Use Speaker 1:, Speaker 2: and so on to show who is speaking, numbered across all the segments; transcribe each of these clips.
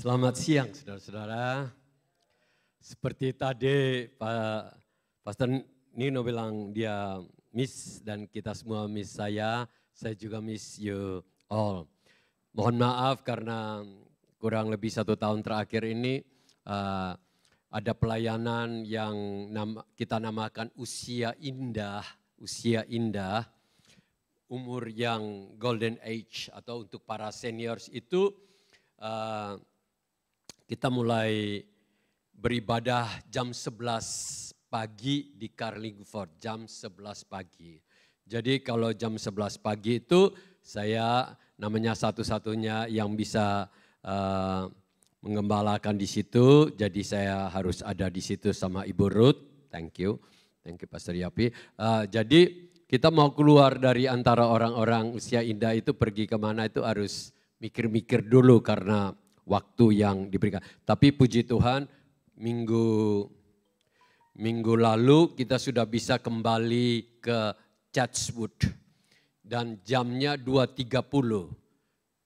Speaker 1: Selamat siang saudara-saudara. Seperti tadi Pak Pastor Nino bilang dia miss dan kita semua miss saya juga miss you all. Mohon maaf karena kurang lebih 1 tahun terakhir ini ada pelayanan yang kita namakan usia indah, umur yang golden age atau untuk para seniors itu kita mulai beribadah jam 11 pagi di Carlingford, jam 11 pagi. Jadi kalau jam 11 pagi itu saya namanya satu-satunya yang bisa mengembalakan di situ. Jadi saya harus ada di situ sama Ibu Ruth, thank you Pastor Yapi. Jadi kita mau keluar dari antara orang-orang usia indah itu pergi kemana itu harus mikir-mikir dulu karena waktu yang diberikan. Tapi puji Tuhan minggu lalu kita sudah bisa kembali ke Chatswood dan jamnya 2.30.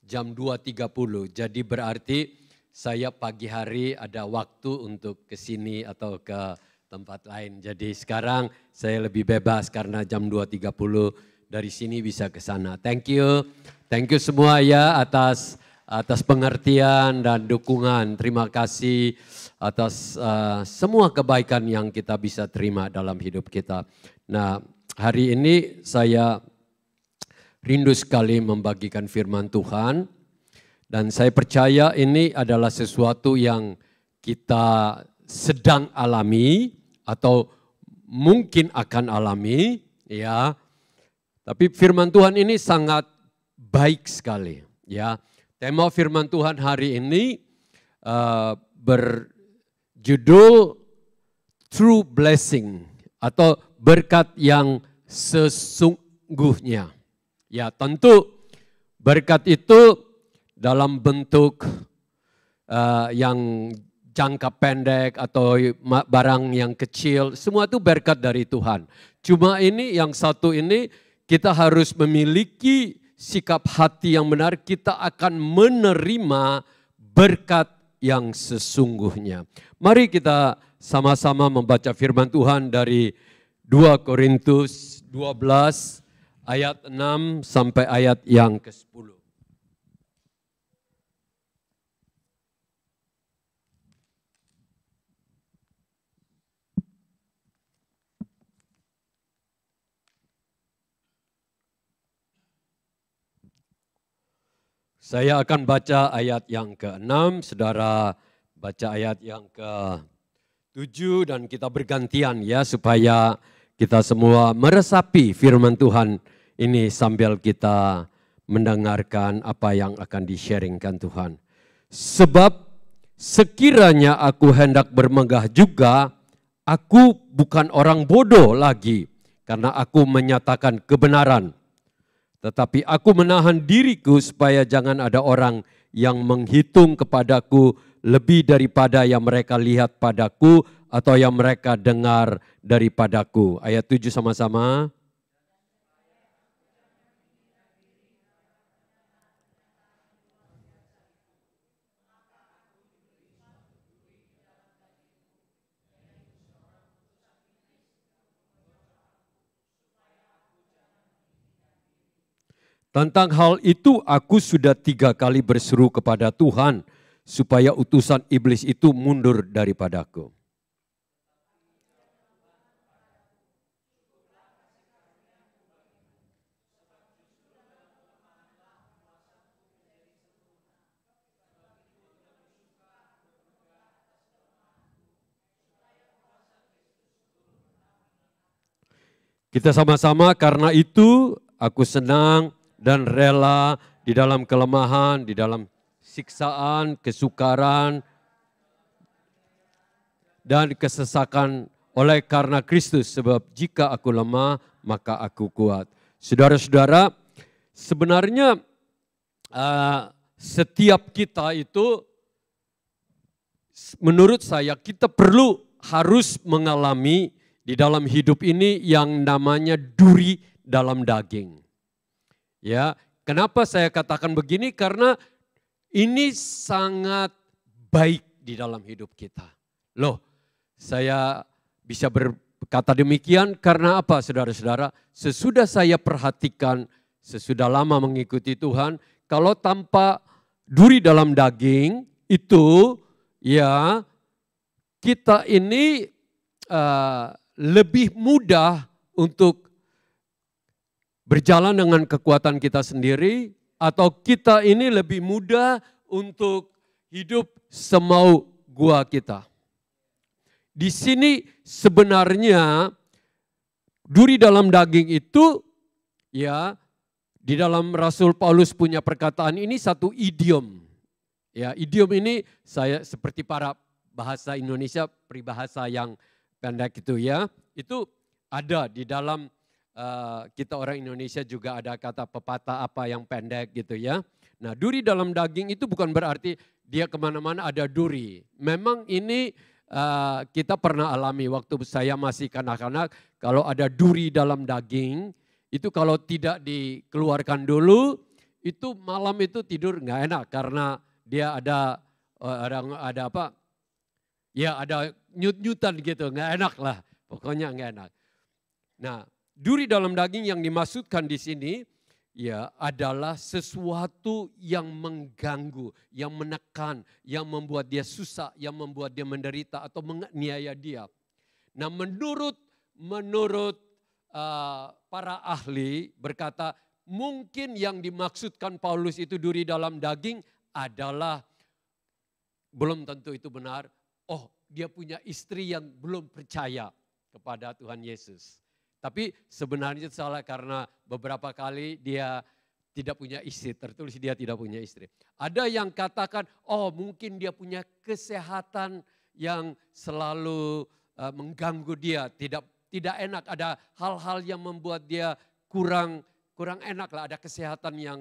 Speaker 1: Jam 2.30. Jadi berarti saya pagi hari ada waktu untuk ke sini atau ke tempat lain. Jadi sekarang saya lebih bebas karena jam 2.30 dari sini bisa ke sana. Thank you semua ya atas pengertian dan dukungan. Terima kasih atas semua kebaikan yang kita bisa terima dalam hidup kita. Nah, hari ini saya rindu sekali membagikan firman Tuhan. Dan saya percaya ini adalah sesuatu yang kita sedang alami atau mungkin akan alami. Ya. Tapi firman Tuhan ini sangat baik sekali. Ya. Tema firman Tuhan hari ini berjudul True Blessing atau berkat yang sesungguhnya. Ya tentu berkat itu dalam bentuk yang jangka pendek atau barang yang kecil, semua itu berkat dari Tuhan. Cuma ini yang satu ini kita harus memiliki sikap hati yang benar, kita akan menerima berkat yang sesungguhnya. Mari kita sama-sama membaca firman Tuhan dari 2 Korintus 12 ayat 6 sampai ayat yang ke-10. Saya akan baca ayat yang ke-6, saudara baca ayat yang ke-7 dan kita bergantian ya supaya kita semua meresapi firman Tuhan ini sambil kita mendengarkan apa yang akan di-sharingkan Tuhan. Sebab sekiranya aku hendak bermegah juga, aku bukan orang bodoh lagi karena aku menyatakan kebenaran. Tetapi aku menahan diriku supaya jangan ada orang yang menghitung kepadaku lebih daripada yang mereka lihat padaku atau yang mereka dengar daripadaku. Ayat 7 sama-sama. Tentang hal itu aku sudah 3 kali berseru kepada Tuhan supaya utusan iblis itu mundur daripadaku. Kita sama-sama karena itu aku senang dan rela di dalam kelemahan, di dalam siksaan, kesukaran, dan kesesakan oleh karena Kristus. Sebab jika aku lemah, maka aku kuat. Saudara-saudara, sebenarnya setiap kita itu, menurut saya kita harus mengalami di dalam hidup ini yang namanya duri dalam daging. Ya, kenapa saya katakan begini? Karena ini sangat baik di dalam hidup kita. Loh, saya bisa berkata demikian karena apa, saudara-saudara? Sesudah saya perhatikan, sesudah lama mengikuti Tuhan, kalau tanpa duri dalam daging itu ya kita ini lebih mudah untuk berjalan dengan kekuatan kita sendiri, atau kita ini lebih mudah untuk hidup semau gua kita. Di sini sebenarnya duri dalam daging itu ya, di dalam Rasul Paulus punya perkataan ini satu idiom. Ya, idiom ini saya seperti para bahasa Indonesia, peribahasa yang pendek itu ya. Itu ada di dalam kita orang Indonesia juga ada kata pepatah apa yang pendek gitu ya. Nah, duri dalam daging itu bukan berarti dia kemana-mana ada duri. Memang ini kita pernah alami waktu saya masih kanak-kanak, kalau ada duri dalam daging, itu kalau tidak dikeluarkan dulu, itu malam itu tidur nggak enak karena dia ada apa? Ya ada nyut-nyutan gitu, nggak enak lah, pokoknya nggak enak. Nah, duri dalam daging yang dimaksudkan di sini ya adalah sesuatu yang mengganggu, yang menekan, yang membuat dia susah, yang membuat dia menderita atau menganiaya dia. Nah, menurut para ahli berkata, mungkin yang dimaksudkan Paulus itu duri dalam daging adalah, belum tentu itu benar, oh dia punya istri yang belum percaya kepada Tuhan Yesus. Tapi sebenarnya itu salah karena beberapa kali dia tidak punya istri, tertulis dia tidak punya istri. Ada yang katakan, oh mungkin dia punya kesehatan yang selalu mengganggu dia, tidak enak, ada hal-hal yang membuat dia kurang enak lah, ada kesehatan yang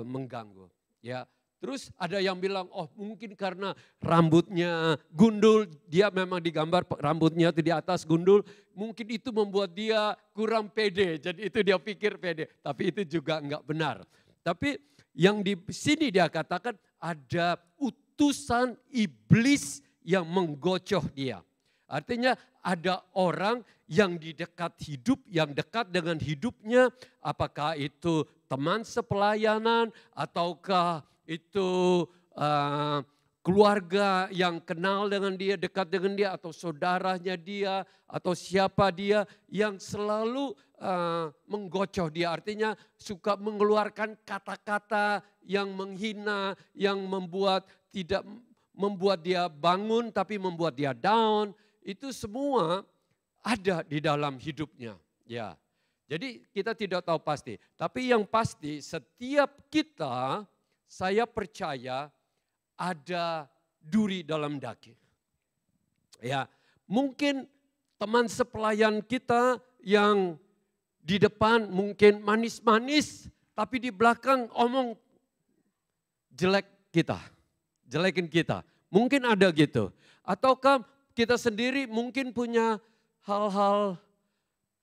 Speaker 1: mengganggu. Ya, terus ada yang bilang, oh mungkin karena rambutnya gundul, dia memang digambar rambutnya itu di atas gundul, mungkin itu membuat dia kurang pede, jadi itu dia pikir pede. Tapi itu juga enggak benar. Tapi yang di sini dia katakan ada utusan iblis yang menggocoh dia. Artinya ada orang yang di dekat hidup, yang dekat dengan hidupnya, apakah itu teman sepelayanan ataukah itu keluarga yang kenal dengan dia, dekat dengan dia, atau saudaranya dia, atau siapa dia yang selalu menggocoh dia. Artinya suka mengeluarkan kata-kata yang menghina, yang tidak membuat dia bangun tapi membuat dia down. Itu semua ada di dalam hidupnya. Ya, jadi kita tidak tahu pasti. Tapi yang pasti setiap kita, saya percaya ada duri dalam daging. Ya, mungkin teman sepelayan kita yang di depan mungkin manis-manis, tapi di belakang omong jelekin kita. Mungkin ada gitu. Ataukah kita sendiri mungkin punya hal-hal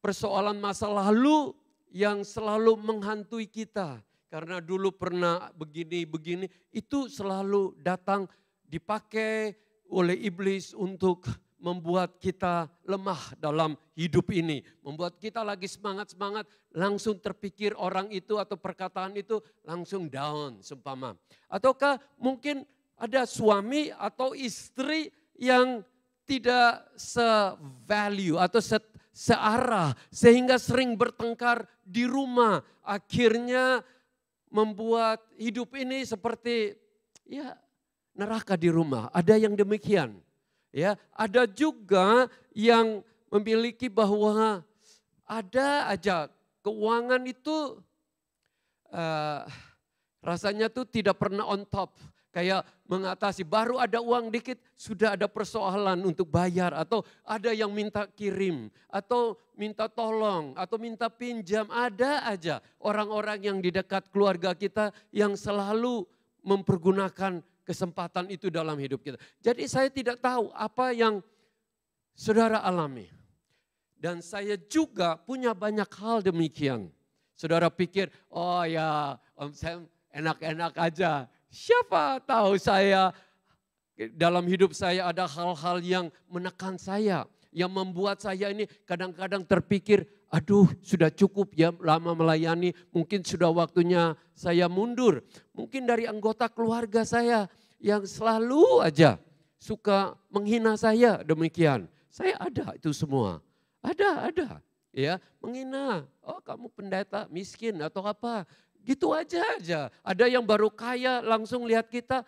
Speaker 1: persoalan masa lalu yang selalu menghantui kita. Karena dulu pernah begini, itu selalu datang dipakai oleh iblis untuk membuat kita lemah dalam hidup ini. Membuat kita lagi semangat-semangat, langsung terpikir orang itu atau perkataan itu langsung down seumpama. Ataukah mungkin ada suami atau istri yang tidak se-value atau searah sehingga sering bertengkar di rumah. Akhirnya membuat hidup ini seperti ya neraka di rumah. Ada yang demikian. Ya, ada juga yang memiliki bahwa ada aja keuangan itu rasanya tuh tidak pernah on top. Kayak mengatasi, baru ada uang dikit sudah ada persoalan untuk bayar. Atau ada yang minta kirim, atau minta tolong, atau minta pinjam. Ada aja orang-orang yang di dekat keluarga kita yang selalu mempergunakan kesempatan itu dalam hidup kita. Jadi saya tidak tahu apa yang saudara alami. Dan saya juga punya banyak hal demikian. Saudara pikir, oh ya Om Sam enak-enak aja. Siapa tahu saya Dalam hidup saya ada hal-hal yang menekan saya, yang membuat saya ini kadang-kadang terpikir, aduh sudah cukup ya lama melayani, mungkin sudah waktunya saya mundur. Mungkin dari anggota keluarga saya yang selalu aja suka menghina saya demikian. Saya ada itu semua, ada. Ya, menghina, oh kamu pendeta miskin atau apa, gitu aja. Ada yang baru kaya langsung lihat kita,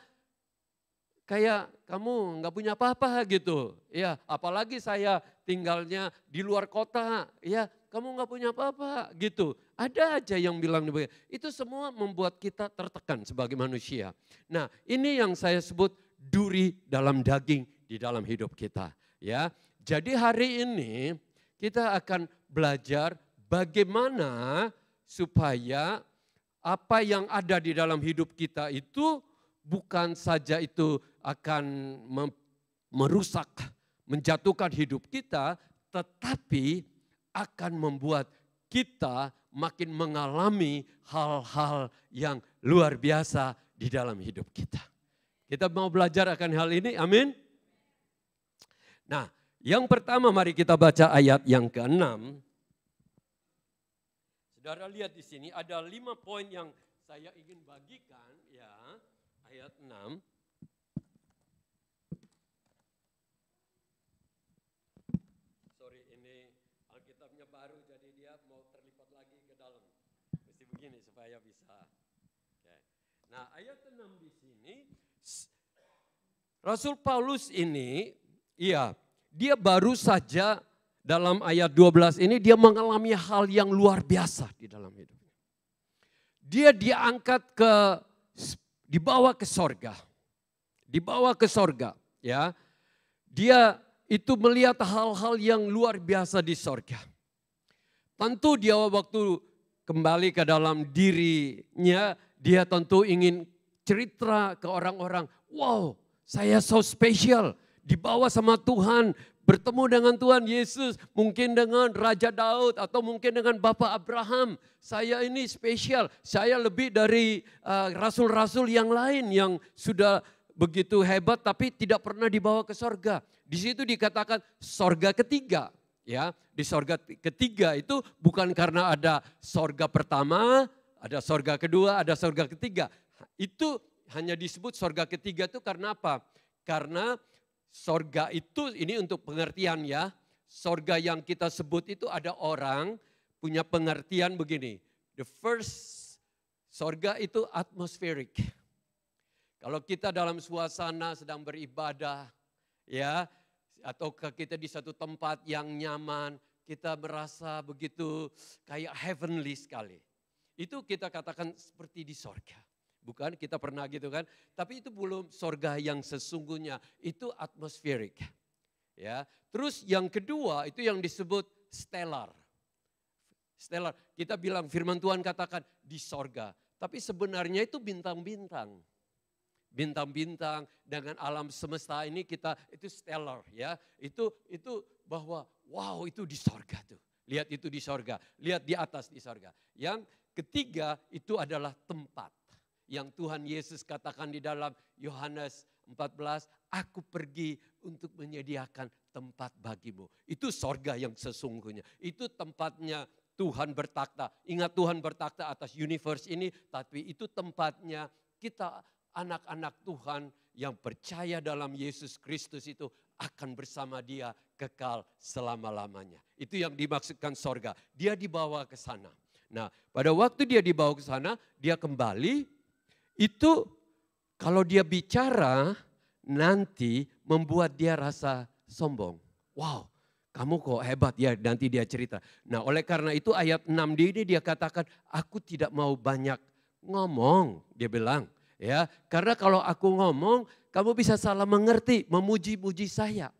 Speaker 1: kayak kamu nggak punya apa-apa gitu. Ya, apalagi saya tinggalnya di luar kota. Ya, kamu nggak punya apa-apa gitu. Ada aja yang bilang demikian. Itu semua membuat kita tertekan sebagai manusia. Nah, ini yang saya sebut duri dalam daging di dalam hidup kita. Ya, jadi hari ini kita akan belajar bagaimana supaya apa yang ada di dalam hidup kita itu bukan saja itu akan merusak, menjatuhkan hidup kita, tetapi akan membuat kita makin mengalami hal-hal yang luar biasa di dalam hidup kita. Kita mau belajar akan hal ini, amin? Nah, yang pertama mari kita baca ayat yang ke-6. Saudara lihat di sini ada 5 poin yang saya ingin bagikan, ya. Ayat 6. Sorry, ini Alkitabnya baru jadi dia mau terlipat lagi ke dalam. Mesti begini supaya bisa. Okay. Nah, ayat 6 di sini Rasul Paulus ini dia baru saja dalam ayat 12 ini dia mengalami hal yang luar biasa di dalam hidupnya. Dia diangkat dibawa ke sorga. Dibawa ke sorga, ya. Dia itu melihat hal-hal yang luar biasa di sorga. Tentu dia waktu kembali ke dalam dirinya, dia tentu ingin cerita ke orang-orang, wow, saya so spesial, dibawa sama Tuhan, bertemu dengan Tuhan Yesus, mungkin dengan Raja Daud atau mungkin dengan Bapak Abraham. Saya ini spesial, saya lebih dari rasul-rasul yang lain yang sudah begitu hebat tapi tidak pernah dibawa ke sorga. Di situ dikatakan sorga ketiga. Ya, di sorga ketiga itu bukan karena ada sorga pertama, ada sorga kedua, ada sorga ketiga. Itu hanya disebut sorga ketiga itu karena apa? Karena sorga itu, ini untuk pengertian ya, sorga yang kita sebut itu ada orang punya pengertian begini. The first sorga itu atmospheric. Kalau kita dalam suasana sedang beribadah ya, atau kita di satu tempat yang nyaman, kita merasa begitu kayak heavenly sekali. Itu kita katakan seperti di sorga. Bukan, kita pernah gitu kan. Tapi itu belum sorga yang sesungguhnya. Itu atmosferik. Ya. Terus yang kedua itu yang disebut stellar. Stellar. Kita bilang firman Tuhan katakan di sorga. Tapi sebenarnya itu bintang-bintang. Bintang-bintang dengan alam semesta ini kita itu stellar ya. Itu bahwa wow itu di sorga tuh. Lihat itu di sorga. Lihat di atas di sorga. Yang ketiga itu adalah tempat. Yang Tuhan Yesus katakan di dalam Yohanes 14, aku pergi untuk menyediakan tempat bagimu. Itu sorga yang sesungguhnya. Itu tempatnya Tuhan bertakhta. Ingat Tuhan bertakhta atas universe ini, tapi itu tempatnya kita anak-anak Tuhan yang percaya dalam Yesus Kristus itu akan bersama dia kekal selama-lamanya. Itu yang dimaksudkan sorga. Dia dibawa ke sana. Nah, pada waktu dia dibawa ke sana, dia kembali. Itu kalau dia bicara nanti membuat dia rasa sombong. Wow, kamu kok hebat ya, nanti dia cerita. Nah oleh karena itu ayat 6 ini dia katakan, aku tidak mau banyak ngomong, dia bilang. Ya, karena kalau aku ngomong, kamu bisa salah mengerti, memuji-muji saya.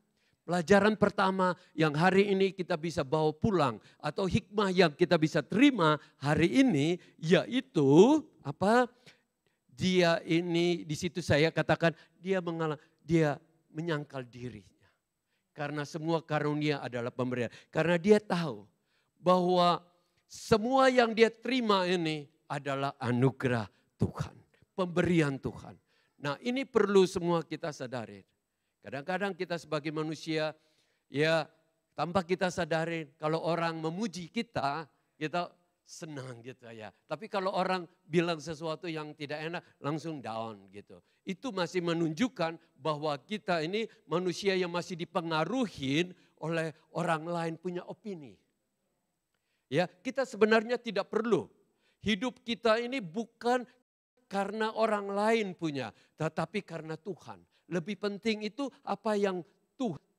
Speaker 1: Pelajaran pertama yang hari ini kita bisa bawa pulang atau hikmah yang kita bisa terima hari ini yaitu apa? Dia ini di situ saya katakan dia menyangkal dirinya. Karena semua karunia adalah pemberian. Karena dia tahu bahwa semua yang dia terima ini adalah anugerah Tuhan, pemberian Tuhan. Nah ini perlu semua kita sadari. Kadang-kadang kita sebagai manusia ya tanpa kita sadarin kalau orang memuji kita senang gitu ya. Tapi kalau orang bilang sesuatu yang tidak enak langsung down gitu. Itu masih menunjukkan bahwa kita ini manusia yang masih dipengaruhi oleh orang lain punya opini. Ya, kita sebenarnya tidak perlu. Hidup kita ini bukan karena orang lain punya, tetapi karena Tuhan. Lebih penting itu apa yang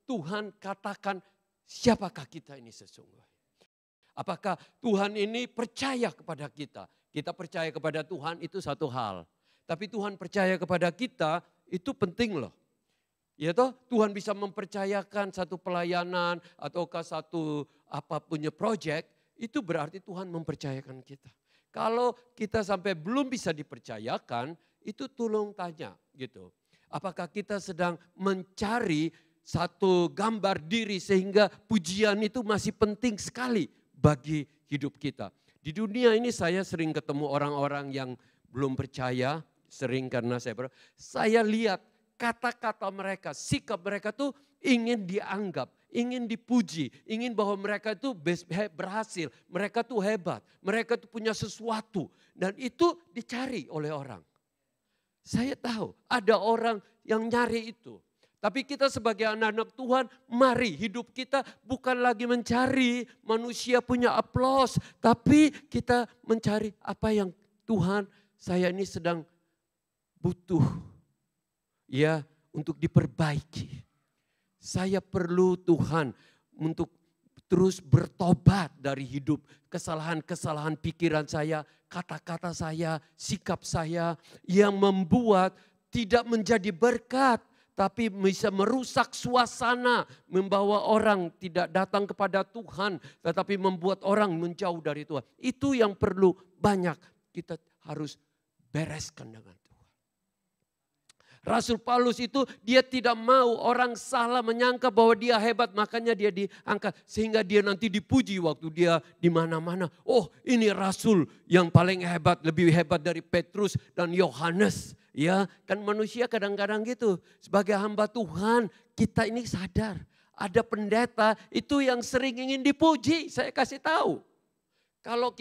Speaker 1: Tuhan katakan, siapakah kita ini sesungguhnya. Apakah Tuhan ini percaya kepada kita? Kita percaya kepada Tuhan itu satu hal. Tapi Tuhan percaya kepada kita itu penting loh. Ya toh, Tuhan bisa mempercayakan satu pelayanan ataukah satu punya proyek, itu berarti Tuhan mempercayakan kita. Kalau kita sampai belum bisa dipercayakan, itu tolong tanya gitu. Apakah kita sedang mencari satu gambar diri sehingga pujian itu masih penting sekali bagi hidup kita. Di dunia ini saya sering ketemu orang-orang yang belum percaya, sering karena saya lihat kata-kata mereka, sikap mereka tuh ingin dianggap, ingin dipuji, ingin bahwa mereka itu berhasil, mereka tuh hebat, mereka tuh punya sesuatu dan itu dicari oleh orang. Saya tahu ada orang yang nyari itu. Tapi kita sebagai anak-anak Tuhan, mari hidup kita bukan lagi mencari manusia punya aplaus, tapi kita mencari apa yang Tuhan, saya ini sedang butuh ya untuk diperbaiki. Saya perlu Tuhan untuk terus bertobat dari hidup kesalahan-kesalahan pikiran saya, kata-kata saya, sikap saya yang membuat tidak menjadi berkat. Tapi bisa merusak suasana, membawa orang tidak datang kepada Tuhan, tetapi membuat orang menjauh dari Tuhan. Itu yang perlu banyak kita harus bereskan dengan Tuhan. Rasul Paulus itu dia tidak mau orang salah menyangka bahwa dia hebat, makanya dia diangkat. Sehingga dia nanti dipuji waktu dia di mana-mana. Oh ini Rasul yang paling hebat, lebih hebat dari Petrus dan Yohanes. Ya, kan manusia kadang-kadang gitu. Sebagai hamba Tuhan, kita ini sadar. Ada pendeta itu yang sering ingin dipuji, saya kasih tahu. Kalau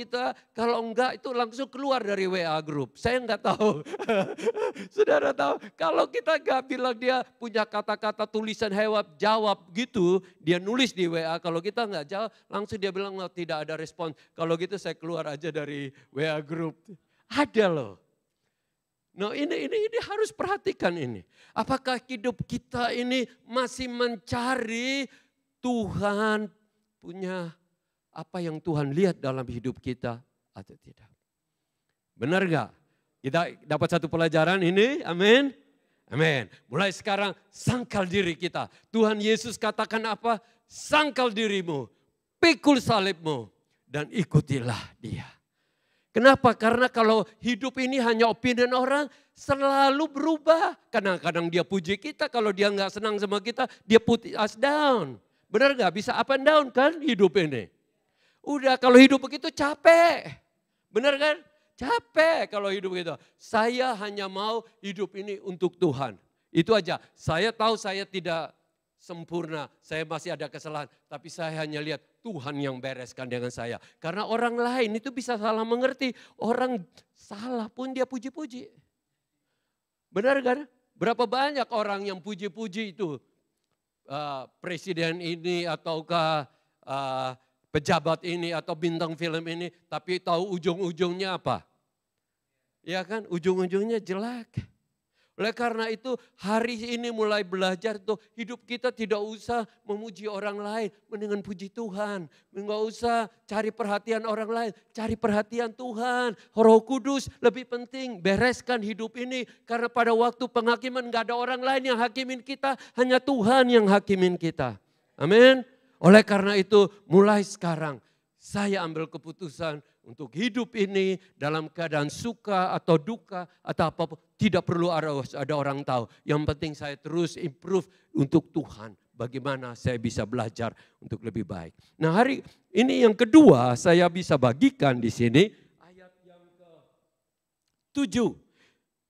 Speaker 1: enggak itu langsung keluar dari WA group. Saya enggak tahu. Saudara tahu, kalau kita enggak bilang dia punya kata-kata tulisan jawab gitu, dia nulis di WA. Kalau kita enggak jawab, langsung dia bilang tidak ada respon. Kalau gitu saya keluar aja dari WA group. Ada loh. Nah ini harus perhatikan ini. Apakah hidup kita ini masih mencari Tuhan punya apa yang Tuhan lihat dalam hidup kita atau tidak? Benar gak? Kita dapat satu pelajaran ini, amin. Amin. Mulai sekarang sangkal diri kita. Tuhan Yesus katakan apa? Sangkal dirimu, pikul salibmu dan ikutilah dia. Kenapa? Karena kalau hidup ini hanya opini orang selalu berubah. Kadang-kadang dia puji kita, kalau dia nggak senang sama kita, dia put us down. Benar nggak? Bisa up and down kan hidup ini. Udah kalau hidup begitu capek. Benar kan? Capek kalau hidup begitu. Saya hanya mau hidup ini untuk Tuhan. Itu aja. Saya tahu saya tidak sempurna, saya masih ada kesalahan. Tapi saya hanya lihat Tuhan yang bereskan dengan saya. Karena orang lain itu bisa salah mengerti. Orang salah pun dia puji-puji. Benar kan? Berapa banyak orang yang puji-puji itu. Presiden ini ataukah pejabat ini atau bintang film ini. Tapi tahu ujung-ujungnya apa? Ya kan? Ujung-ujungnya jelek. Oleh karena itu hari ini mulai belajar tuh hidup kita tidak usah memuji orang lain. Mendingan puji Tuhan. Enggak usah cari perhatian orang lain. Cari perhatian Tuhan. Roh Kudus lebih penting bereskan hidup ini. Karena pada waktu penghakiman enggak ada orang lain yang hakimin kita. Hanya Tuhan yang hakimin kita. Amin. Oleh karena itu mulai sekarang saya ambil keputusan untuk hidup ini dalam keadaan suka atau duka atau apapun. Tidak perlu ada orang tahu. Yang penting saya terus improve untuk Tuhan. Bagaimana saya bisa belajar untuk lebih baik. Nah hari ini yang kedua saya bisa bagikan di sini. Ayat yang ke-7.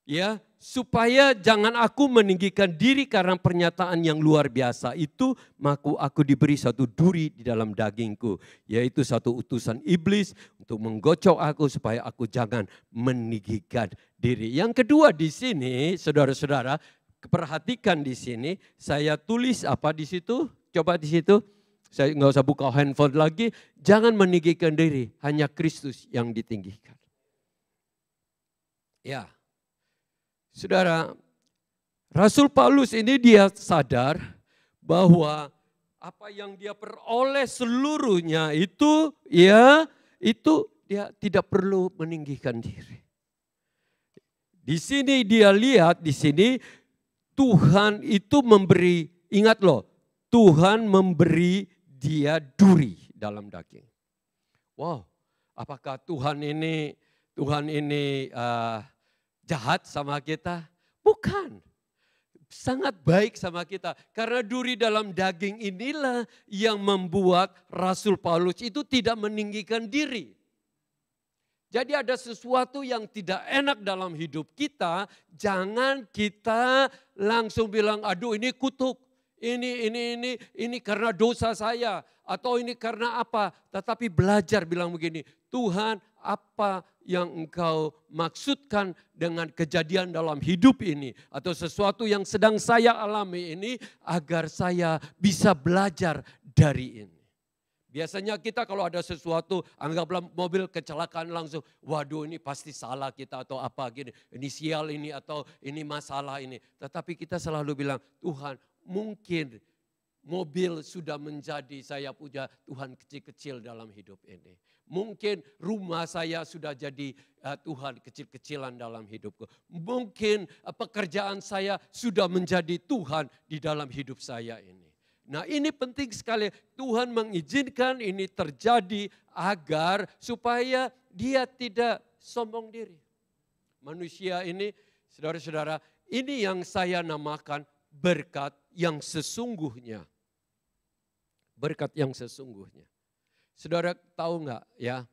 Speaker 1: Ya, supaya jangan aku meninggikan diri karena pernyataan yang luar biasa itu, maka aku diberi satu duri di dalam dagingku, yaitu satu utusan iblis untuk menggocok aku supaya aku jangan meninggikan diri. Yang kedua di sini, saudara-saudara, perhatikan di sini, saya tulis apa di situ? Coba di situ. Saya nggak usah buka handphone lagi, jangan meninggikan diri, hanya Kristus yang ditinggikan. Ya. Saudara, Rasul Paulus ini dia sadar bahwa apa yang dia peroleh seluruhnya itu dia tidak perlu meninggikan diri. Di sini dia lihat di sini Tuhan itu memberi, ingat loh, Tuhan memberi dia duri dalam daging. Wow, apakah Tuhan ini jahat sama kita? Bukan. Sangat baik sama kita. Karena duri dalam daging inilah yang membuat Rasul Paulus itu tidak meninggikan diri. Jadi ada sesuatu yang tidak enak dalam hidup kita, jangan kita langsung bilang, aduh ini kutuk, ini karena dosa saya, atau ini karena apa. Tetapi belajar bilang begini, Tuhan apa yang engkau maksudkan dengan kejadian dalam hidup ini. Atau sesuatu yang sedang saya alami ini agar saya bisa belajar dari ini. Biasanya kita kalau ada sesuatu, anggaplah mobil kecelakaan langsung, waduh ini pasti salah kita atau apa gini, ini sial ini atau ini masalah ini. Tetapi kita selalu bilang, Tuhan mungkin mobil sudah menjadi saya punya Tuhan kecil-kecil dalam hidup ini. Mungkin rumah saya sudah jadi Tuhan kecil-kecilan dalam hidupku. Mungkin pekerjaan saya sudah menjadi Tuhan di dalam hidup saya ini. Nah ini penting sekali, Tuhan mengizinkan ini terjadi agar supaya dia tidak sombong diri. Manusia ini, saudara-saudara, ini yang saya namakan berkat yang sesungguhnya. Berkat yang sesungguhnya. Saudara tahu enggak ya,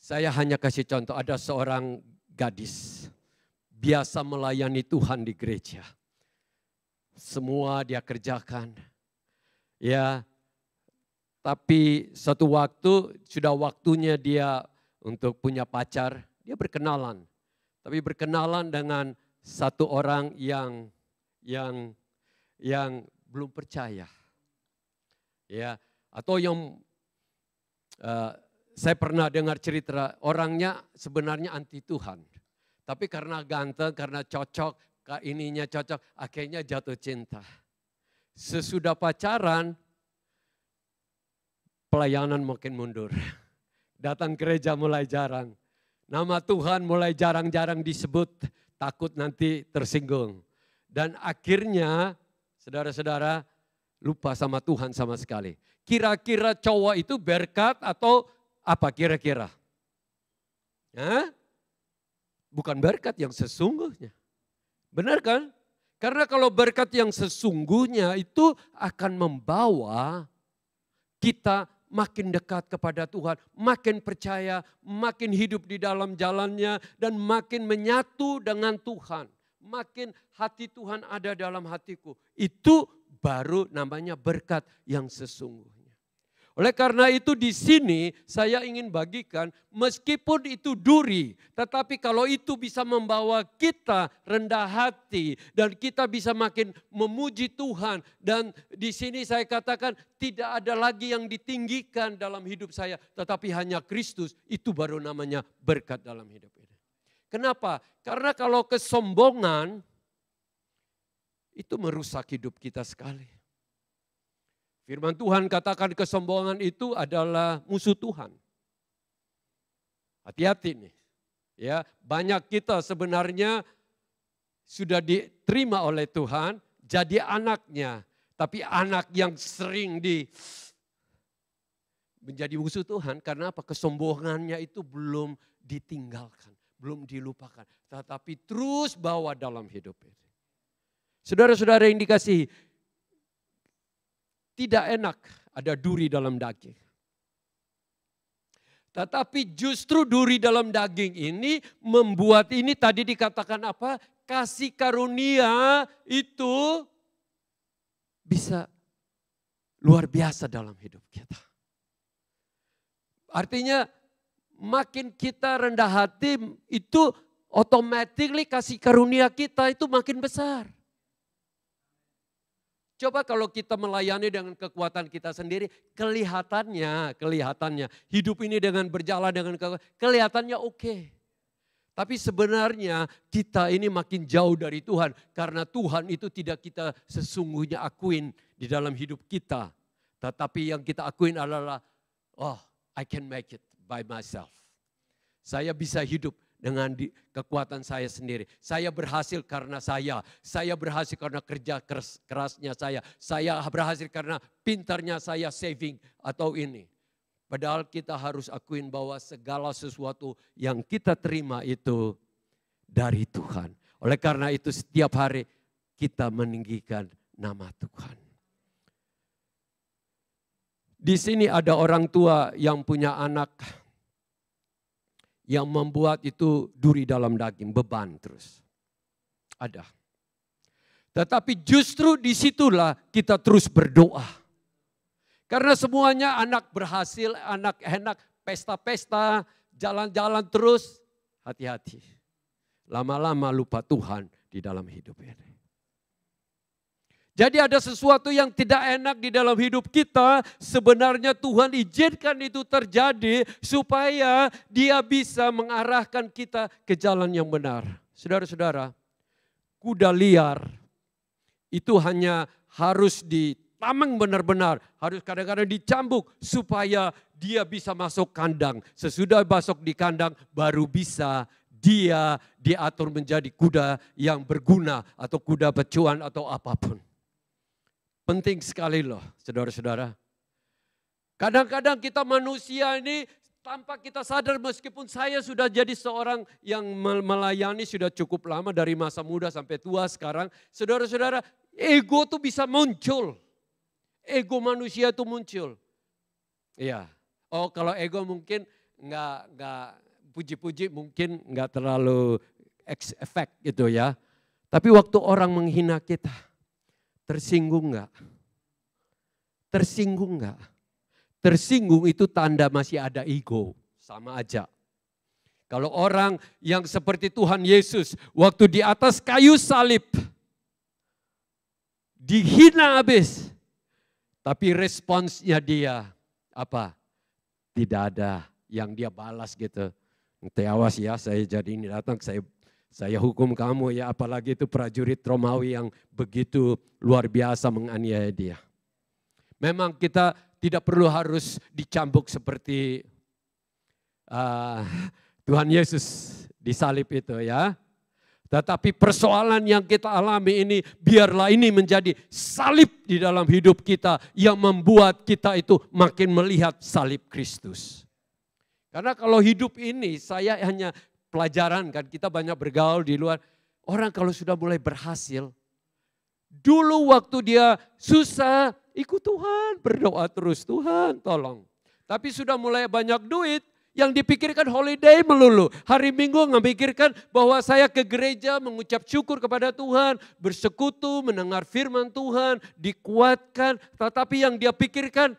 Speaker 1: saya hanya kasih contoh, ada seorang gadis biasa melayani Tuhan di gereja. Semua dia kerjakan. Ya, tapi suatu waktu sudah waktunya dia untuk punya pacar, dia berkenalan. Tapi berkenalan dengan satu orang yang belum percaya. Ya, atau yang saya pernah dengar cerita orangnya sebenarnya anti Tuhan. Tapi karena ganteng, karena cocok, ininya cocok, akhirnya jatuh cinta. Sesudah pacaran, pelayanan makin mundur. Datang gereja mulai jarang. Nama Tuhan mulai jarang-jarang disebut, takut nanti tersinggung. Dan akhirnya, saudara-saudara, lupa sama Tuhan sama sekali. Kira-kira cowok itu berkat atau apa kira-kira? Bukan berkat yang sesungguhnya. Benar kan? Karena kalau berkat yang sesungguhnya itu akan membawa kita makin dekat kepada Tuhan, makin percaya, makin hidup di dalam jalannya, dan makin menyatu dengan Tuhan. Makin hati Tuhan ada dalam hatiku. Itu baru namanya berkat yang sesungguhnya. Oleh karena itu di sini saya ingin bagikan meskipun itu duri, tetapi kalau itu bisa membawa kita rendah hati dan kita bisa makin memuji Tuhan, dan di sini saya katakan tidak ada lagi yang ditinggikan dalam hidup saya, tetapi hanya Kristus, itu baru namanya berkat dalam hidup ini. Kenapa? Karena kalau kesombongan itu merusak hidup kita sekali. Firman Tuhan katakan kesombongan itu adalah musuh Tuhan. Hati-hati nih. Ya, banyak kita sebenarnya sudah diterima oleh Tuhan jadi anaknya, tapi anak yang sering menjadi musuh Tuhan karena apa? Kesombongannya itu belum ditinggalkan, belum dilupakan, tetapi terus bawa dalam hidup ini. Saudara-saudara yang dikasihi, tidak enak ada duri dalam daging. Tetapi justru duri dalam daging ini membuat ini tadi dikatakan apa? Kasih karunia itu bisa luar biasa dalam hidup kita. Artinya makin kita rendah hati itu otomatis kasih karunia kita itu makin besar. Coba kalau kita melayani dengan kekuatan kita sendiri, kelihatannya hidup ini dengan berjalan dengan kelihatannya oke. Tapi sebenarnya kita ini makin jauh dari Tuhan karena Tuhan itu tidak kita sesungguhnya akuin di dalam hidup kita. Tetapi yang kita akuin adalah, oh, I can make it by myself. Saya bisa hidup dengan kekuatan saya sendiri. Saya berhasil karena saya berhasil karena kerja kerasnya saya berhasil karena pintarnya saya saving atau ini. Padahal kita harus akuin bahwa segala sesuatu yang kita terima itu dari Tuhan. Oleh karena itu setiap hari kita meninggikan nama Tuhan. Di sini ada orang tua yang punya anak yang membuat itu duri dalam daging, beban terus. Ada. Tetapi justru disitulah kita terus berdoa. Karena semuanya anak berhasil, anak enak, pesta-pesta, jalan-jalan terus. Hati-hati. Lama-lama lupa Tuhan di dalam hidup ini. Jadi ada sesuatu yang tidak enak di dalam hidup kita, sebenarnya Tuhan izinkan itu terjadi supaya Dia bisa mengarahkan kita ke jalan yang benar. Saudara-saudara, kuda liar itu hanya harus ditameng benar-benar, harus kadang-kadang dicambuk supaya dia bisa masuk kandang. Sesudah masuk di kandang baru bisa dia diatur menjadi kuda yang berguna atau kuda pecuan atau apapun. Penting sekali loh saudara-saudara. Kadang-kadang kita manusia ini tanpa kita sadar meskipun saya sudah jadi seorang yang melayani sudah cukup lama dari masa muda sampai tua sekarang. Saudara-saudara, ego tuh bisa muncul. Ego manusia itu muncul. Iya. Oh kalau ego mungkin nggak puji-puji mungkin nggak terlalu efek gitu ya. Tapi waktu orang menghina kita. Tersinggung enggak? Tersinggung enggak? Tersinggung itu tanda masih ada ego. Sama aja. Kalau orang yang seperti Tuhan Yesus. Waktu di atas kayu salib. Dihina habis. Tapi responsnya dia apa? Tidak ada yang dia balas gitu. Awas ya saya jadi ini datang saya hukum kamu ya, apalagi itu prajurit Romawi yang begitu luar biasa menganiaya dia. Memang kita tidak perlu harus dicambuk seperti Tuhan Yesus disalib itu ya. Tetapi persoalan yang kita alami ini, biarlah ini menjadi salib di dalam hidup kita yang membuat kita itu makin melihat salib Kristus. Karena kalau hidup ini saya hanya pelajaran kan, kita banyak bergaul di luar. Orang kalau sudah mulai berhasil, dulu waktu dia susah, ikut Tuhan, berdoa terus, Tuhan tolong. Tapi sudah mulai banyak duit, yang dipikirkan holiday melulu. Hari Minggu nggak pikirkan bahwa saya ke gereja mengucap syukur kepada Tuhan, bersekutu, mendengar firman Tuhan, dikuatkan. Tetapi yang dia pikirkan,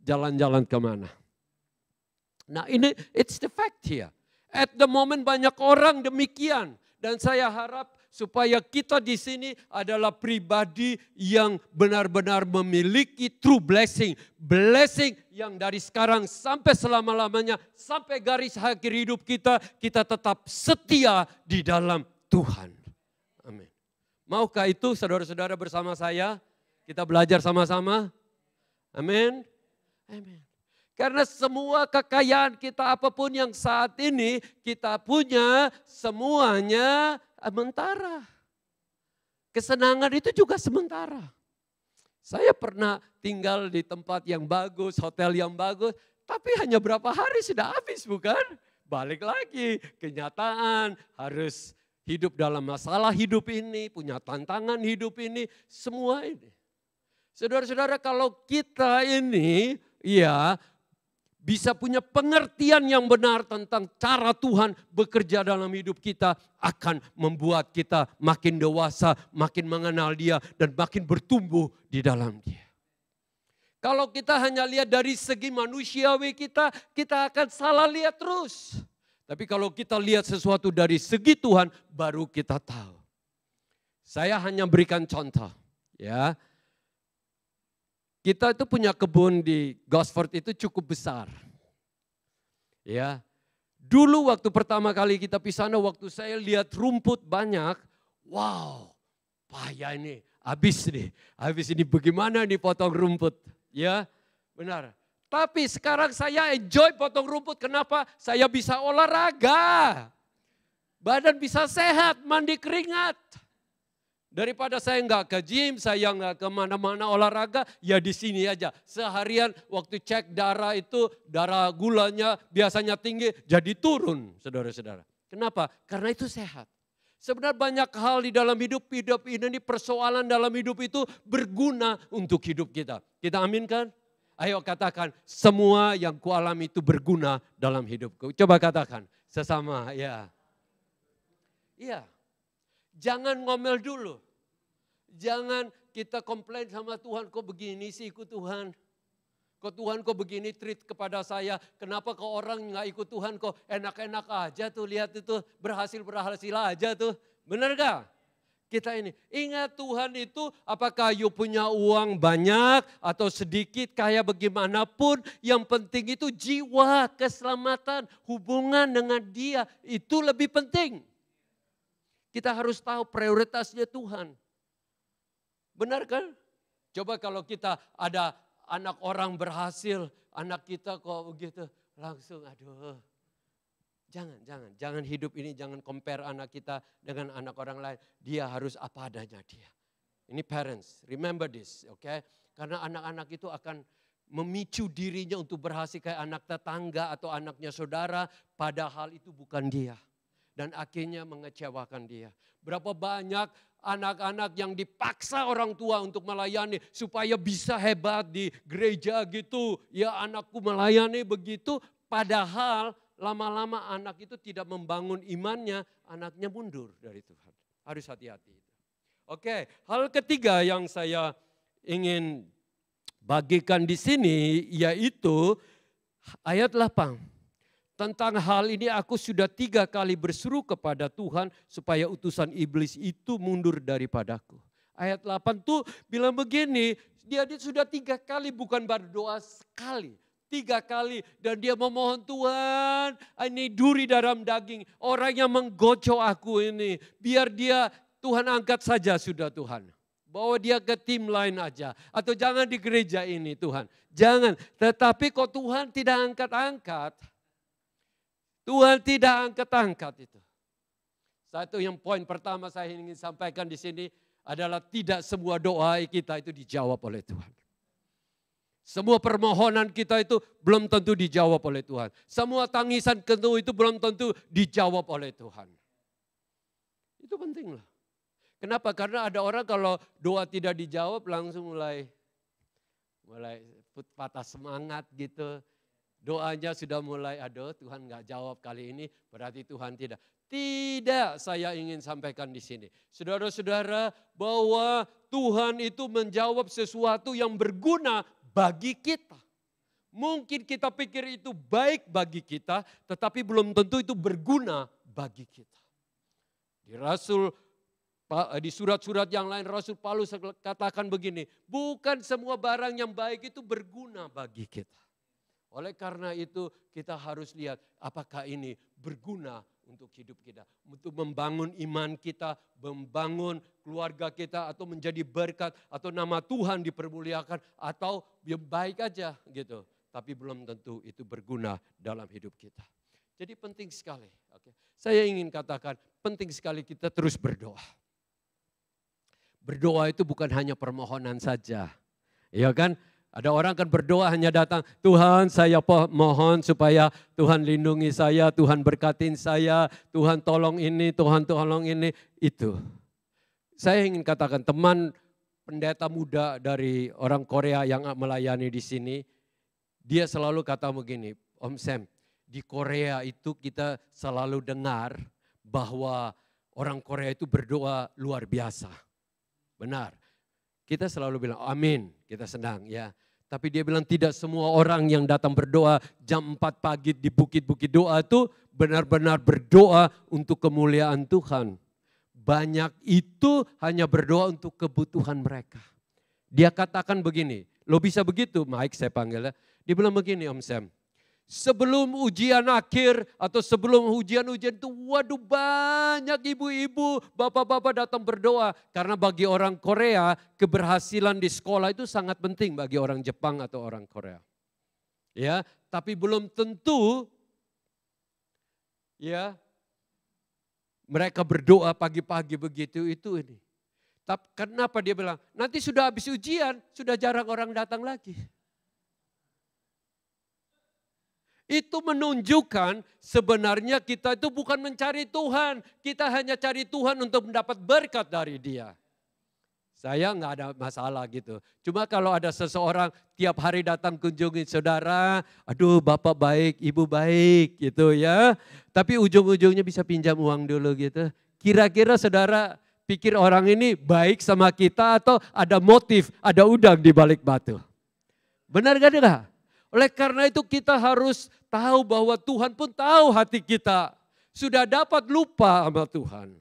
Speaker 1: jalan-jalan kemana. Nah ini, it's the fact here. At the moment banyak orang demikian. Dan saya harap supaya kita di sini adalah pribadi yang benar-benar memiliki true blessing. Blessing yang dari sekarang sampai selama-lamanya, sampai garis akhir hidup kita, kita tetap setia di dalam Tuhan. Amin. Maukah itu saudara-saudara bersama saya? Kita belajar sama-sama? Amin. Amin. Karena semua kekayaan kita apapun yang saat ini kita punya semuanya sementara. Kesenangan itu juga sementara. Saya pernah tinggal di tempat yang bagus, hotel yang bagus, tapi hanya berapa hari sudah habis bukan? Balik lagi, kenyataan harus hidup dalam masalah hidup ini, punya tantangan hidup ini, semua ini. Saudara-saudara kalau kita ini ya bisa punya pengertian yang benar tentang cara Tuhan bekerja dalam hidup kita, akan membuat kita makin dewasa, makin mengenal Dia, dan makin bertumbuh di dalam Dia. Kalau kita hanya lihat dari segi manusiawi kita akan salah lihat terus. Tapi kalau kita lihat sesuatu dari segi Tuhan, baru kita tahu. Saya hanya berikan contoh, ya. Kita itu punya kebun di Gosford itu cukup besar. Ya. Dulu waktu pertama kali kita di sana, waktu saya lihat rumput banyak, wow, payah ini, habis ini bagaimana nih potong rumput, ya, benar. Tapi sekarang saya enjoy potong rumput, kenapa? Saya bisa olahraga, badan bisa sehat, mandi keringat. Daripada saya nggak ke gym, saya nggak kemana-mana olahraga, ya di sini aja. Seharian waktu cek darah itu, darah gulanya biasanya tinggi, jadi turun saudara-saudara. Kenapa? Karena itu sehat. Sebenarnya banyak hal di dalam hidup ini, persoalan dalam hidup itu berguna untuk hidup kita. Kita aminkan? Ayo katakan, semua yang kualami itu berguna dalam hidupku. Coba katakan, sesama ya. Iya. Jangan ngomel dulu. Jangan kita komplain sama Tuhan, kok begini sih ikut Tuhan. Kok Tuhan kok begini treat kepada saya. Kenapa kok orang gak ikut Tuhan kok enak-enak aja tuh. Lihat itu berhasil aja tuh. Benar gak? Kita ini. Ingat Tuhan itu apakah you punya uang banyak atau sedikit kayak bagaimanapun. Yang penting itu jiwa, keselamatan, hubungan dengan Dia. Itu lebih penting. Kita harus tahu prioritasnya Tuhan. Benar kan? Coba kalau kita ada anak orang berhasil, anak kita kok begitu, langsung aduh. Jangan hidup ini, jangan compare anak kita dengan anak orang lain. Dia harus apa adanya dia. Ini parents, remember this, okay? Karena anak-anak itu akan memicu dirinya untuk berhasil kayak anak tetangga atau anaknya saudara, padahal itu bukan dia. Dan akhirnya mengecewakan dia. Berapa banyak anak-anak yang dipaksa orang tua untuk melayani supaya bisa hebat di gereja gitu. Ya anakku melayani begitu, padahal lama-lama anak itu tidak membangun imannya, anaknya mundur dari Tuhan. Harus hati-hati. Oke, hal ketiga yang saya ingin bagikan di sini yaitu ayat 8. Tentang hal ini aku sudah 3 kali berseru kepada Tuhan supaya utusan iblis itu mundur daripadaku. Ayat 8 tuh bilang begini, dia sudah 3 kali bukan berdoa sekali. 3 kali dan dia memohon Tuhan, ini duri dalam daging, orang yang menggocok aku ini. Biar dia Tuhan angkat saja sudah Tuhan. Bawa dia ke tim lain aja. Atau jangan di gereja ini Tuhan. Jangan, tetapi kok Tuhan tidak angkat-angkat. Tuhan tidak angkat-angkat itu. Satu yang poin pertama saya ingin sampaikan di sini adalah tidak semua doa kita itu dijawab oleh Tuhan. Semua permohonan kita itu belum tentu dijawab oleh Tuhan. Semua tangisan keluh itu belum tentu dijawab oleh Tuhan. Itu penting loh. Kenapa? Karena ada orang kalau doa tidak dijawab langsung mulai patah semangat gitu. Doanya sudah mulai, aduh Tuhan gak jawab kali ini, berarti Tuhan tidak. Tidak, saya ingin sampaikan di sini. Saudara-saudara, bahwa Tuhan itu menjawab sesuatu yang berguna bagi kita. Mungkin kita pikir itu baik bagi kita, tetapi belum tentu itu berguna bagi kita. Di surat-surat yang lain Rasul Paulus katakan begini, bukan semua barang yang baik itu berguna bagi kita. Oleh karena itu kita harus lihat apakah ini berguna untuk hidup kita. Untuk membangun iman kita, membangun keluarga kita atau menjadi berkat atau nama Tuhan dipermuliakan atau yang baik aja gitu. Tapi belum tentu itu berguna dalam hidup kita. Jadi penting sekali. Okay. Saya ingin katakan penting sekali kita terus berdoa. Berdoa itu bukan hanya permohonan saja. Ya kan? Ada orang kan berdoa hanya datang, Tuhan saya mohon supaya Tuhan lindungi saya, Tuhan berkatin saya, Tuhan tolong ini, Tuhan tolong ini, itu. Saya ingin katakan teman pendeta muda dari orang Korea yang melayani di sini, Dia selalu kata begini, Om Sam, di Korea itu kita selalu dengar bahwa orang Korea itu berdoa luar biasa. Benar. Kita selalu bilang amin, kita senang ya. Tapi dia bilang tidak semua orang yang datang berdoa jam 4 pagi di bukit-bukit doa itu benar-benar berdoa untuk kemuliaan Tuhan. Banyak itu hanya berdoa untuk kebutuhan mereka. Dia katakan begini, lo bisa begitu Mike saya panggilnya. Dia bilang begini Om Sam, sebelum ujian akhir atau sebelum ujian-ujian itu waduh banyak ibu-ibu, bapak-bapak datang berdoa. Karena bagi orang Korea keberhasilan di sekolah itu sangat penting bagi orang Jepang atau orang Korea. Ya, tapi belum tentu ya mereka berdoa pagi-pagi begitu itu ini. Tapi kenapa dia bilang, nanti sudah habis ujian, sudah jarang orang datang lagi. Itu menunjukkan sebenarnya kita itu bukan mencari Tuhan. Kita hanya cari Tuhan untuk mendapat berkat dari Dia. Saya nggak ada masalah gitu. Cuma kalau ada seseorang tiap hari datang kunjungi saudara. Aduh bapak baik, ibu baik gitu ya. Tapi ujung-ujungnya bisa pinjam uang dulu gitu. Kira-kira saudara pikir orang ini baik sama kita atau ada motif, ada udang di balik batu. Benar gak enggak? Oleh karena itu kita harus tahu bahwa Tuhan pun tahu hati kita. Sudah dapat lupa sama Tuhan.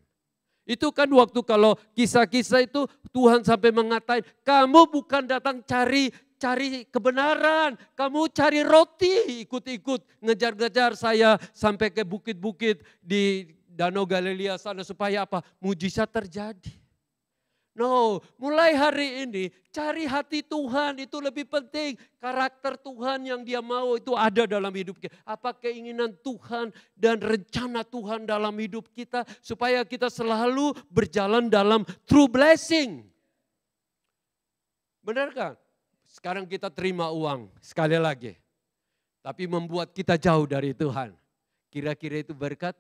Speaker 1: Itu kan waktu kalau kisah-kisah itu Tuhan sampai mengatakan, kamu bukan datang cari kebenaran. Kamu cari roti, ikut-ikut ngejar-ngejar saya sampai ke bukit-bukit di Danau Galilea sana supaya apa? Mujizat terjadi. No, mulai hari ini cari hati Tuhan itu lebih penting. Karakter Tuhan yang Dia mau itu ada dalam hidup kita. Apa keinginan Tuhan dan rencana Tuhan dalam hidup kita supaya kita selalu berjalan dalam true blessing. Benar kan? Sekarang kita terima uang sekali lagi. Tapi membuat kita jauh dari Tuhan. Kira-kira itu berkat?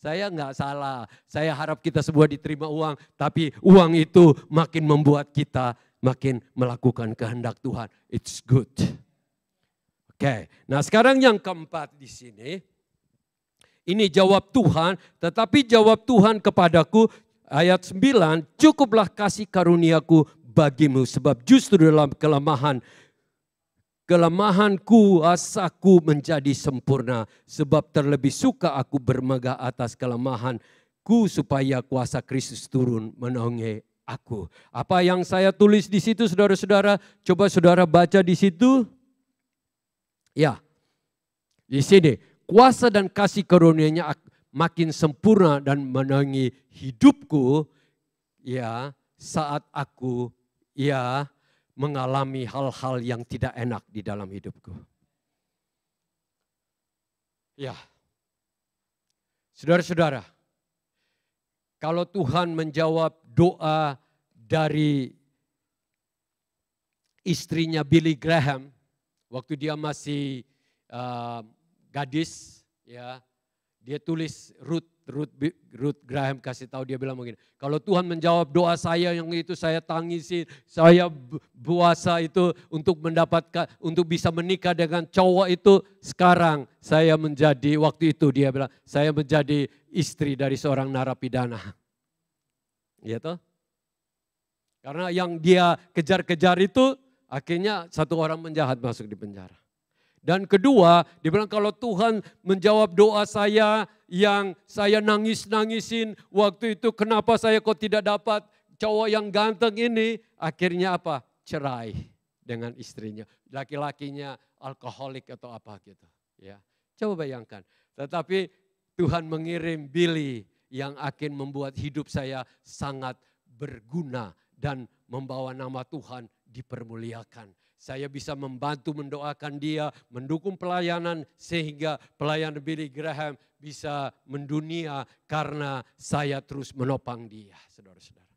Speaker 1: Saya nggak salah, saya harap kita semua diterima uang. Tapi uang itu makin membuat kita makin melakukan kehendak Tuhan. It's good. Oke, nah sekarang yang keempat di sini. Ini jawab Tuhan, tetapi jawab Tuhan kepadaku ayat 9. Cukuplah kasih karuniaku bagimu sebab justru dalam kelemahanku asaku menjadi sempurna. Sebab terlebih suka aku bermegah atas kelemahanku supaya kuasa Kristus turun menaungi aku. Apa yang saya tulis di situ saudara-saudara? Coba saudara baca di situ. Ya, di sini. Kuasa dan kasih karunia-Nya makin sempurna dan menaungi hidupku. Ya, saat aku mengalami hal-hal yang tidak enak di dalam hidupku. Ya, saudara-saudara, kalau Tuhan menjawab doa dari istrinya Billy Graham, waktu dia masih gadis, ya, dia tulis Ruth Graham kasih tahu, dia bilang begini, kalau Tuhan menjawab doa saya yang itu saya tangisi, saya puasa itu untuk mendapatkan, untuk bisa menikah dengan cowok itu, sekarang saya menjadi, waktu itu dia bilang, saya menjadi istri dari seorang narapidana. Iya toh? Karena yang dia kejar-kejar itu akhirnya satu orang penjahat masuk di penjara. Dan kedua, dia bilang kalau Tuhan menjawab doa saya yang saya nangis-nangisin waktu itu, kenapa saya kok tidak dapat cowok yang ganteng ini, akhirnya apa? Cerai dengan istrinya. Laki-lakinya alkoholik atau apa gitu. Ya, coba bayangkan. Tetapi Tuhan mengirim Billy yang akan membuat hidup saya sangat berguna dan membawa nama Tuhan dipermuliakan. Saya bisa membantu mendoakan dia, mendukung pelayanan sehingga pelayanan Billy Graham bisa mendunia karena saya terus menopang dia, saudara-saudara.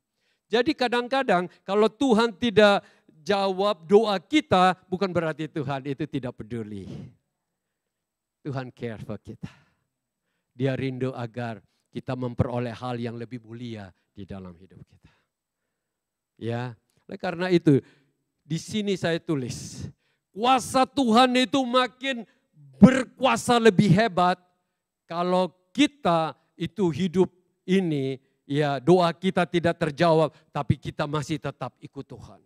Speaker 1: Jadi kadang-kadang kalau Tuhan tidak jawab doa kita, bukan berarti Tuhan itu tidak peduli. Tuhan care for kita. Dia rindu agar kita memperoleh hal yang lebih mulia di dalam hidup kita. Ya, oleh karena itu, di sini saya tulis, kuasa Tuhan itu makin berkuasa lebih hebat kalau kita itu hidup ini, ya doa kita tidak terjawab, tapi kita masih tetap ikut Tuhan.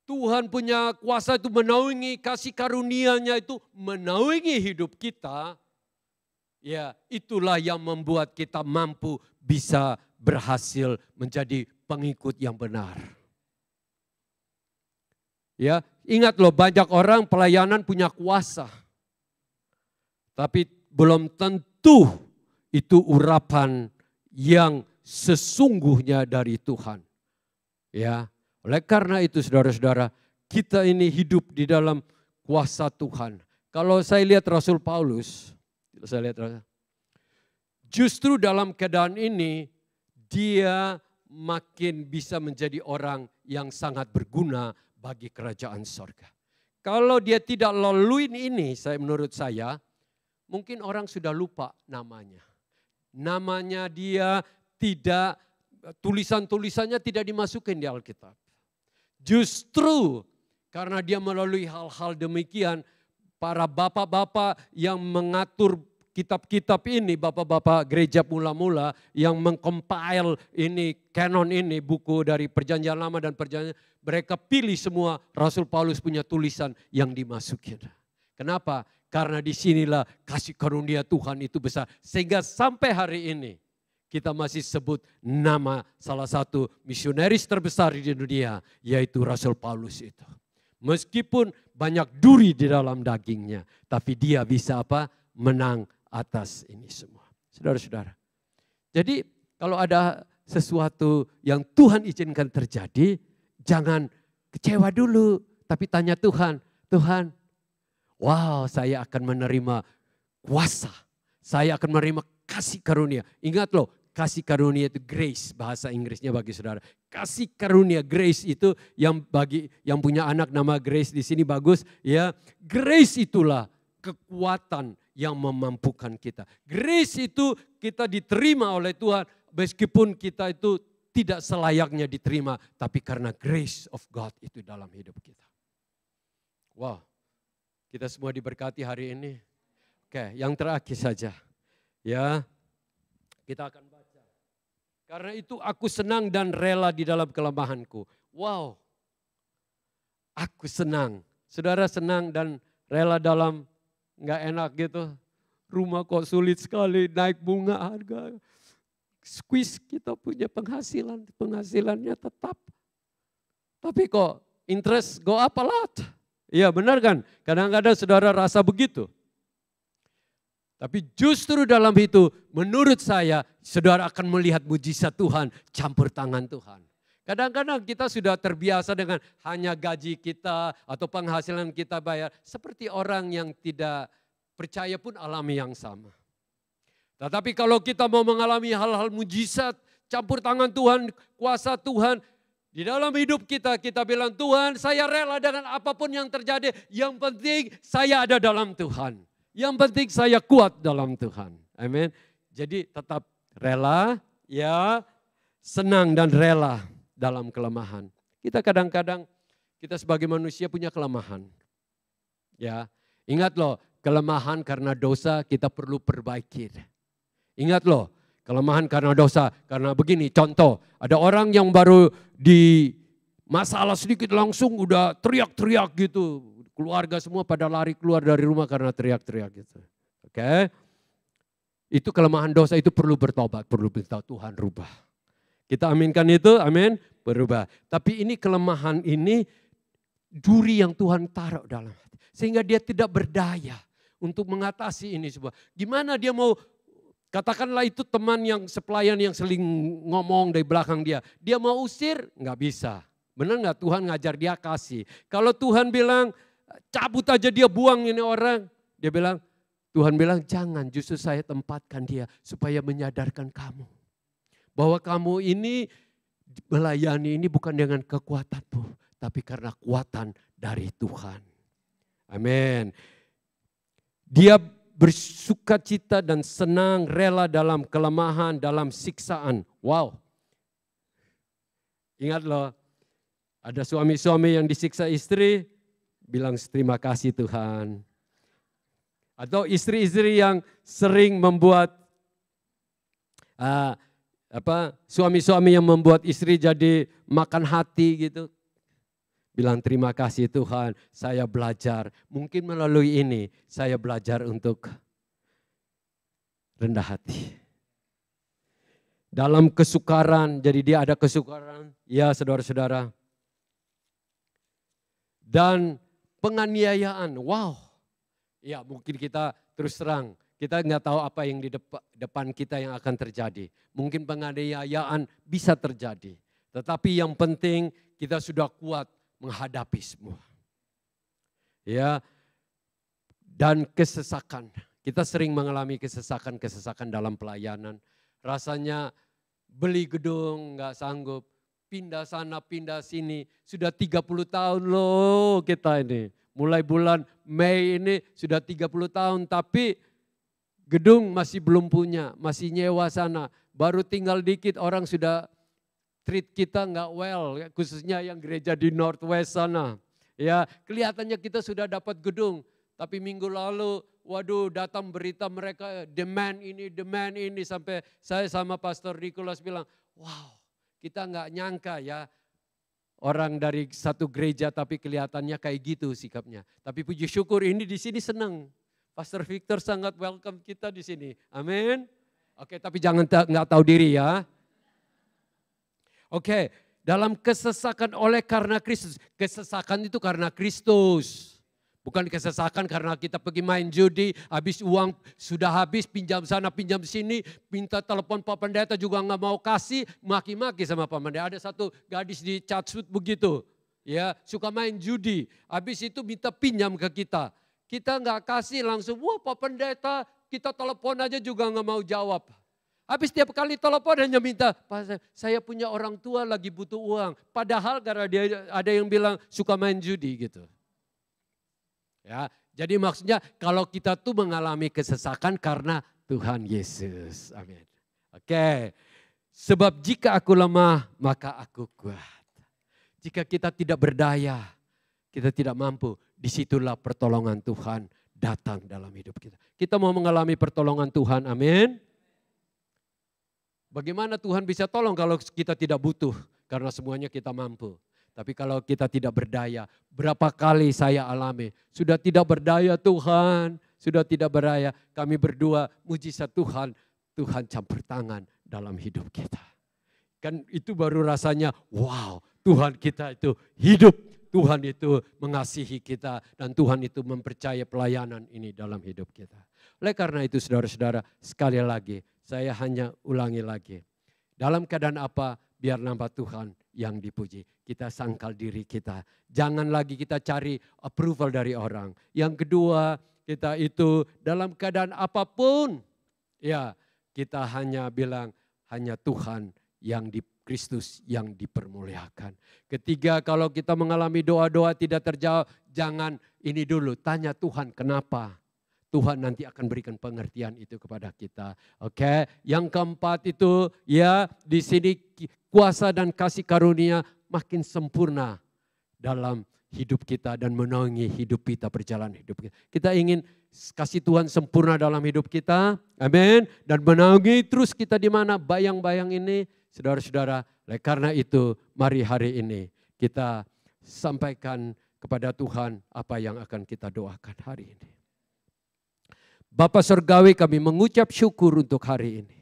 Speaker 1: Tuhan punya kuasa itu menaungi, kasih karunia-Nya itu menaungi hidup kita. Ya, itulah yang membuat kita mampu bisa berhasil menjadi pengikut yang benar. Ya, ingat loh, banyak orang pelayanan punya kuasa. Tapi belum tentu itu urapan yang sesungguhnya dari Tuhan. Ya, oleh karena itu saudara-saudara, kita ini hidup di dalam kuasa Tuhan. Kalau saya lihat Rasul Paulus, justru dalam keadaan ini dia makin bisa menjadi orang yang sangat berguna bagi kerajaan sorga. Kalau dia tidak laluin ini, menurut saya, mungkin orang sudah lupa namanya. Namanya dia tidak, tulisan-tulisannya tidak dimasukin di Alkitab. Justru karena dia melalui hal-hal demikian, para bapak-bapak yang mengatur kitab-kitab ini, bapak-bapak gereja mula-mula yang mengcompile ini, canon ini, buku dari perjanjian lama dan perjanjian, mereka pilih semua Rasul Paulus punya tulisan yang dimasukin. Kenapa? Karena disinilah kasih karunia Tuhan itu besar. Sehingga sampai hari ini kita masih sebut nama salah satu misionaris terbesar di dunia, yaitu Rasul Paulus itu. Meskipun banyak duri di dalam dagingnya, tapi dia bisa apa? Menang atas ini semua. Saudara-saudara. Jadi kalau ada sesuatu yang Tuhan izinkan terjadi, jangan kecewa dulu. Tapi tanya Tuhan, Tuhan, wow, saya akan menerima kuasa. Saya akan menerima kasih karunia. Ingat loh, kasih karunia itu grace, bahasa Inggrisnya bagi saudara. Kasih karunia, grace itu yang bagi yang punya anak nama Grace di sini bagus ya. Grace itulah kekuatan yang memampukan kita. Grace itu kita diterima oleh Tuhan meskipun kita itu tidak selayaknya diterima, tapi karena grace of God itu dalam hidup kita. Wow, kita semua diberkati hari ini. Oke, yang terakhir saja. Ya, kita akan baca. Karena itu aku senang dan rela di dalam kelemahanku. Wow, aku senang. Saudara senang dan rela dalam nggak enak gitu. Rumah kok sulit sekali, naik bunga harga. Squeeze kita punya penghasilan, penghasilannya tetap. Tapi kok interest go up a lot. Iya benar kan? Kadang-kadang saudara rasa begitu. Tapi justru dalam itu menurut saya saudara akan melihat mujizat Tuhan, campur tangan Tuhan. Kadang-kadang kita sudah terbiasa dengan hanya gaji kita atau penghasilan kita bayar. Seperti orang yang tidak percaya pun alami yang sama. Tetapi kalau kita mau mengalami hal-hal mujizat, campur tangan Tuhan, kuasa Tuhan. Di dalam hidup kita, kita bilang Tuhan saya rela dengan apapun yang terjadi. Yang penting saya ada dalam Tuhan. Yang penting saya kuat dalam Tuhan. Amin. Jadi tetap rela, ya senang dan rela dalam kelemahan. Kita kadang-kadang, kita sebagai manusia punya kelemahan. Ya, ingat loh, kelemahan karena dosa kita perlu perbaiki. Ingat loh, kelemahan karena dosa, karena begini, contoh, ada orang yang baru di masalah sedikit langsung udah teriak-teriak gitu. Keluarga semua pada lari keluar dari rumah karena teriak-teriak gitu. Oke, itu kelemahan dosa itu perlu bertobat, perlu minta Tuhan rubah. Kita aminkan itu, amin, berubah. Tapi ini kelemahan ini duri yang Tuhan taruh dalam hati. Sehingga dia tidak berdaya untuk mengatasi ini semua. Gimana dia mau, katakanlah itu teman yang sepelayan yang seling ngomong dari belakang dia. Dia mau usir, nggak bisa. Benar nggak Tuhan ngajar dia kasih. Kalau Tuhan bilang cabut aja dia buang ini orang. Dia bilang, Tuhan bilang jangan, justru saya tempatkan dia supaya menyadarkan kamu. Bahwa kamu ini melayani ini bukan dengan kekuatanmu, tapi karena kuatan dari Tuhan. Amin. Dia bersukacita dan senang rela dalam kelemahan, dalam siksaan. Wow. Ingat loh, Ada suami-suami yang disiksa istri, bilang terima kasih Tuhan. Atau istri-istri yang sering membuat suami-suami yang membuat istri jadi makan hati gitu. Bilang terima kasih Tuhan, saya belajar. Mungkin melalui ini saya belajar untuk rendah hati. Dalam kesukaran, jadi dia ada kesukaran, ya saudara-saudara. Dan penganiayaan, wow. Ya mungkin kita terus terang, kita nggak tahu apa yang di depan kita yang akan terjadi. Mungkin penganiayaan bisa terjadi. Tetapi yang penting kita sudah kuat menghadapi semua. Ya, dan kesesakan. Kita sering mengalami kesesakan dalam pelayanan. Rasanya beli gedung nggak sanggup. Pindah sana, pindah sini. Sudah 30 tahun loh kita ini. Mulai bulan Mei ini sudah 30 tahun. Tapi gedung masih belum punya. Masih nyewa sana. Baru tinggal dikit orang sudah treat kita nggak well. Khususnya yang gereja di Northwest sana. Ya kelihatannya kita sudah dapat gedung. Tapi minggu lalu waduh datang berita mereka demand ini. Sampai saya sama Pastor Nicholas bilang wow. Kita nggak nyangka ya orang dari satu gereja tapi kelihatannya kayak gitu sikapnya. Tapi puji syukur ini di sini senang. Pastor Victor sangat welcome kita di sini. Amin. Oke, tapi jangan nggak tahu diri ya. Oke, dalam kesesakan oleh karena Kristus. Kesesakan itu karena Kristus. Bukan kesesakan karena kita pergi main judi, habis uang sudah habis, pinjam sana, pinjam sini, minta telepon Pak Pendeta juga nggak mau kasih, maki-maki sama Pak Pendeta. Ada satu gadis di Chatswood begitu, ya suka main judi, habis itu minta pinjam ke kita. Kita nggak kasih langsung, wah Pak Pendeta, kita telepon aja juga nggak mau jawab. Habis tiap kali telepon hanya minta, Pak saya punya orang tua lagi butuh uang. Padahal karena dia ada yang bilang suka main judi gitu. Ya, jadi maksudnya kalau kita tuh mengalami kesesakan karena Tuhan Yesus. Amin. Oke. Sebab jika aku lemah, maka aku kuat. Jika kita tidak berdaya, kita tidak mampu, disitulah pertolongan Tuhan datang dalam hidup kita. Kita mau mengalami pertolongan Tuhan, amin. Bagaimana Tuhan bisa tolong kalau kita tidak butuh? Karena semuanya kita mampu. Tapi kalau kita tidak berdaya, berapa kali saya alami, sudah tidak berdaya Tuhan, sudah tidak berdaya. Kami berdua mujizat Tuhan, Tuhan campur tangan dalam hidup kita. Kan itu baru rasanya, wow Tuhan kita itu hidup, Tuhan itu mengasihi kita dan Tuhan itu mempercayai pelayanan ini dalam hidup kita. Oleh karena itu saudara-saudara, sekali lagi saya hanya ulangi lagi. Dalam keadaan apa? Biar nama Tuhan yang dipuji. Kita sangkal diri kita. Jangan lagi kita cari approval dari orang. Yang kedua, kita itu dalam keadaan apapun. Ya, kita hanya bilang hanya Tuhan yang di Kristus yang dipermuliakan. Ketiga, kalau kita mengalami doa-doa tidak terjawab, jangan ini dulu. Tanya Tuhan kenapa. Tuhan nanti akan berikan pengertian itu kepada kita. Oke, yang keempat itu ya di sini kuasa dan kasih karunia makin sempurna dalam hidup kita dan menaungi hidup kita, perjalanan hidup kita. Kita ingin kasih Tuhan sempurna dalam hidup kita, amin. Dan menaungi terus kita di mana bayang-bayang ini, saudara-saudara. Karena itu mari hari ini kita sampaikan kepada Tuhan apa yang akan kita doakan hari ini. Bapa Surgawi, kami mengucap syukur untuk hari ini.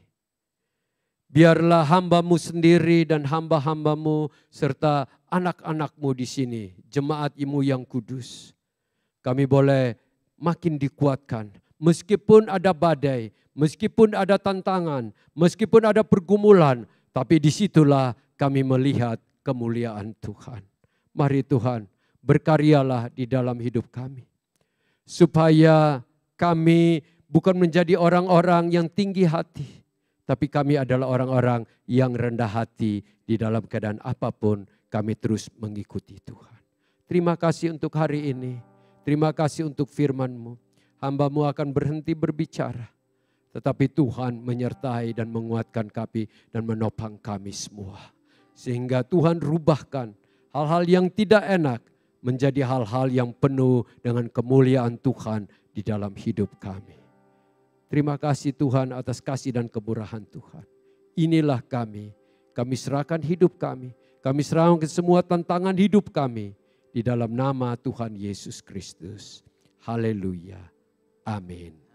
Speaker 1: Biarlah hamba-Mu sendiri dan hamba-hamba-Mu serta anak-anak-Mu di sini, jemaat-Mu yang kudus. Kami boleh makin dikuatkan. Meskipun ada badai, meskipun ada tantangan, meskipun ada pergumulan, tapi disitulah kami melihat kemuliaan Tuhan. Mari Tuhan, berkaryalah di dalam hidup kami. Supaya kami bukan menjadi orang-orang yang tinggi hati, tapi kami adalah orang-orang yang rendah hati di dalam keadaan apapun kami terus mengikuti Tuhan. Terima kasih untuk hari ini, terima kasih untuk firman-Mu. Hamba-Mu akan berhenti berbicara, tetapi Tuhan menyertai dan menguatkan kami dan menopang kami semua. Sehingga Tuhan rubahkan hal-hal yang tidak enak menjadi hal-hal yang penuh dengan kemuliaan Tuhan di dalam hidup kami. Terima kasih Tuhan atas kasih dan kemurahan Tuhan. Inilah kami serahkan hidup kami serahkan semua tantangan hidup kami di dalam nama Tuhan Yesus Kristus. Haleluya. Amin.